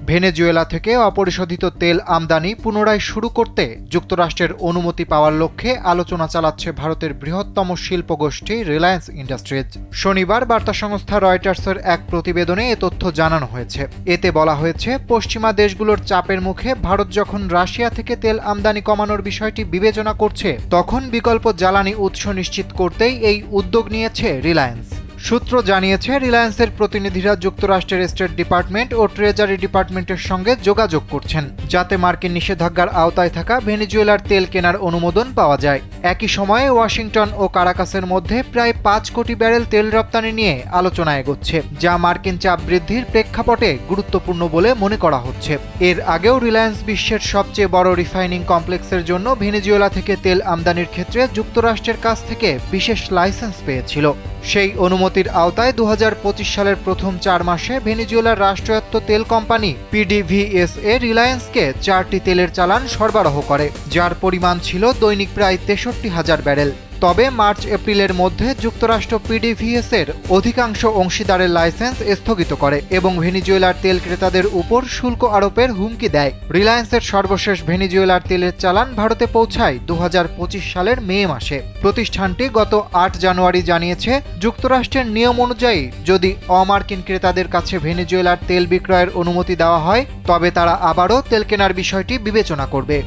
Venezuela থেকে অপরিশোধিত তেল আমদানি পুনরায় শুরু করতে যুক্তরাষ্ট্রের অনুমতি পাওয়ার লক্ষ্যে আলোচনা চালাচ্ছে ভারতের বৃহত্তম শিল্পগোষ্ঠী রিলায়েন্স ইন্ডাস্ট্রিজ। শনিবার বার্তা সংস্থা রয়টার্সের এক প্রতিবেদনে এ তথ্য জানানো হয়েছে। এতে বলা হয়েছে, পশ্চিমা দেশগুলোর চাপের মুখে ভারত যখন রাশিয়া থেকে তেল আমদানি কমানোর বিষয়টি বিবেচনা করছে, তখন বিকল্প জ্বালানি উৎস নিশ্চিত করতেই এই উদ্যোগ নিয়েছে রিলায়েন্স। সূত্র জানিয়েছে, রিলায়েন্সের প্রতিনিধিরা যুক্তরাষ্ট্রের স্টেট ডিপার্টমেন্ট ও ট্রেজারি ডিপার্টমেন্টের সঙ্গে যোগাযোগ করছেন, যাতে মার্কিন নিষেধাজ্ঞার আওতায় থাকা ভেনেজুয়েলার তেল কেনার অনুমোদন পাওয়া যায়। একই সময়ে ওয়াশিংটন ও কারাকাসের মধ্যে প্রায় 5 কোটি ব্যারেল তেল রপ্তানি নিয়ে আলোচনা এগোচ্ছে, যা মার্কিন চাপ বৃদ্ধির প্রেক্ষাপটে গুরুত্বপূর্ণ বলে মনে করা হচ্ছে। এর আগেও রিলায়েন্স বিশ্বের সবচেয়ে বড় রিফাইনিং কমপ্লেক্সের জন্য ভেনেজুয়েলা থেকে তেল আমদানির ক্ষেত্রে যুক্তরাষ্ট্রের কাছ থেকে বিশেষ লাইসেন্স পেয়েছিল। সেই অনুমতির আওতায় 2025 সালের প্রথম 4 মাসে ভেনেজুয়েলার রাষ্ট্রায়ত্ত তেল কোম্পানি PDVSA রিলায়েন্সকে 4টি তেলের চালান সরবরাহ করে, যার পরিমাণ ছিল দৈনিক প্রায় 63,000 ব্যারেল। তবে মার্চ এপ্রিলের মধ্যে যুক্তরাষ্ট্র PDVSA-র অধিকাংশ অংশীদারের লাইসেন্স স্থগিত করে এবং ভেনেজুয়েলার তেল ক্রেতাদের উপর শুল্ক আরোপের হুমকি দেয়। রিলায়েন্সের সর্বশেষ ভেনেজুয়েলার তেলের চালান ভারতে পৌঁছায় 2025 সালের মে মাসে। প্রতিষ্ঠানটি গত 8 জানুয়ারি জানিয়েছে, যুক্তরাষ্ট্রের নিয়ম অনুযায়ী যদি অমার্কিন ক্রেতাদের কাছে ভেনেজুয়েলার তেল বিক্রয়ের অনুমতি দেওয়া হয়, তবে তারা আবারও তেল কেনার বিষয়টি বিবেচনা করবে।